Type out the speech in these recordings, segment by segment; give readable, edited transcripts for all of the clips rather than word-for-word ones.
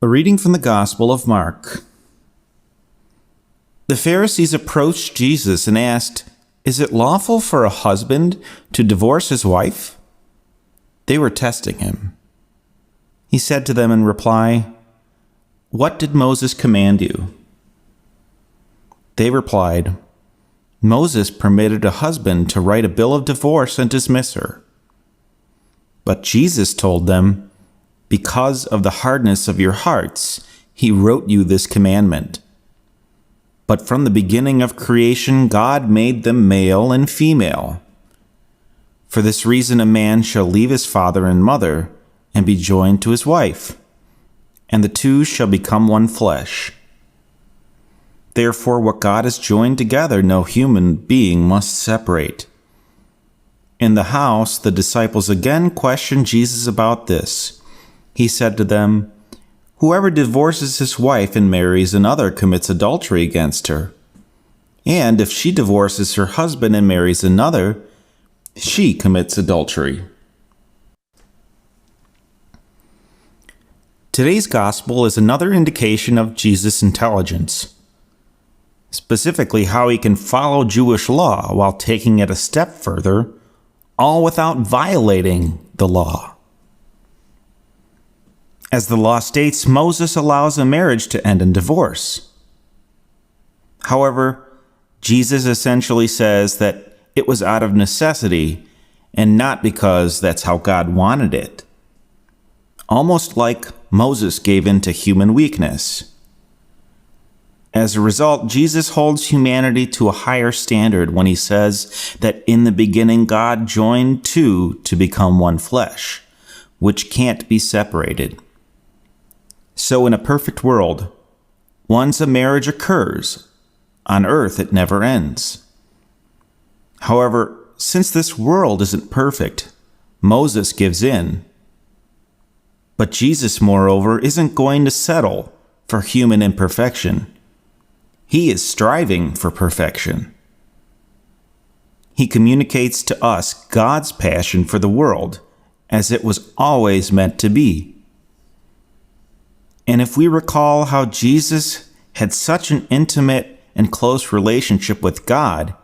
A reading from the Gospel of Mark. The Pharisees approached Jesus and asked, "Is it lawful for a husband to divorce his wife?" They were testing him. He said to them in reply, "What did Moses command you?" They replied, "Moses permitted a husband to write a bill of divorce and dismiss her." But Jesus told them, "Because of the hardness of your hearts, he wrote you this commandment. But from the beginning of creation, God made them male and female. For this reason, a man shall leave his father and mother and be joined to his wife, and the two shall become one flesh. Therefore, what God has joined together, no human being must separate." In the house, the disciples again questioned Jesus about this. He said to them, "Whoever divorces his wife and marries another commits adultery against her. And if she divorces her husband and marries another, she commits adultery." Today's gospel is another indication of Jesus' intelligence, specifically how he can follow Jewish law while taking it a step further, all without violating the law. As the law states, Moses allows a marriage to end in divorce. However, Jesus essentially says that it was out of necessity and not because that's how God wanted it. Almost like Moses gave in to human weakness. As a result, Jesus holds humanity to a higher standard when he says that in the beginning God joined two to become one flesh, which can't be separated. So in a perfect world, once a marriage occurs, on earth it never ends. However, since this world isn't perfect, Moses gives in. But Jesus, moreover, isn't going to settle for human imperfection. He is striving for perfection. He communicates to us God's passion for the world as it was always meant to be. And if we recall how Jesus had such an intimate and close relationship with God,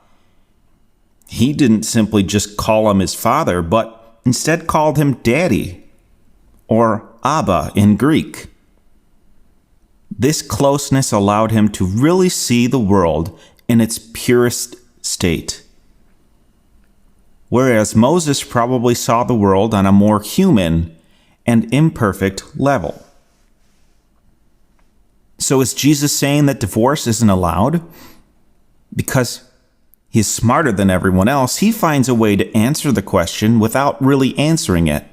he didn't simply just call him his father, but instead called him Daddy, or Abba in Greek. This closeness allowed him to really see the world in its purest state. Whereas Moses probably saw the world on a more human and imperfect level. So is Jesus saying that divorce isn't allowed? Because he's smarter than everyone else, he finds a way to answer the question without really answering it.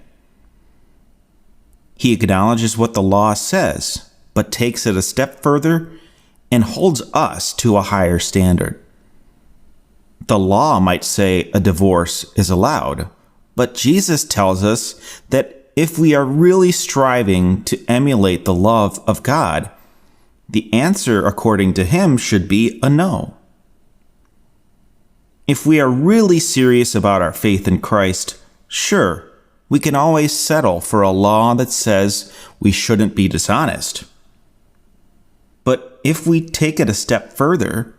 He acknowledges what the law says, but takes it a step further and holds us to a higher standard. The law might say a divorce is allowed, but Jesus tells us that if we are really striving to emulate the love of God, the answer, according to him, should be a no. If we are really serious about our faith in Christ, sure, we can always settle for a law that says we shouldn't be dishonest. But if we take it a step further,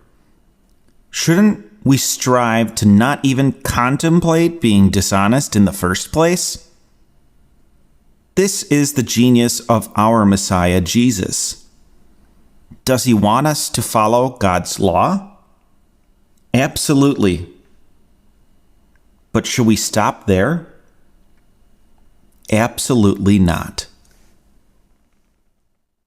shouldn't we strive to not even contemplate being dishonest in the first place? This is the genius of our Messiah, Jesus. Does he want us to follow God's law? Absolutely. But should we stop there? Absolutely not.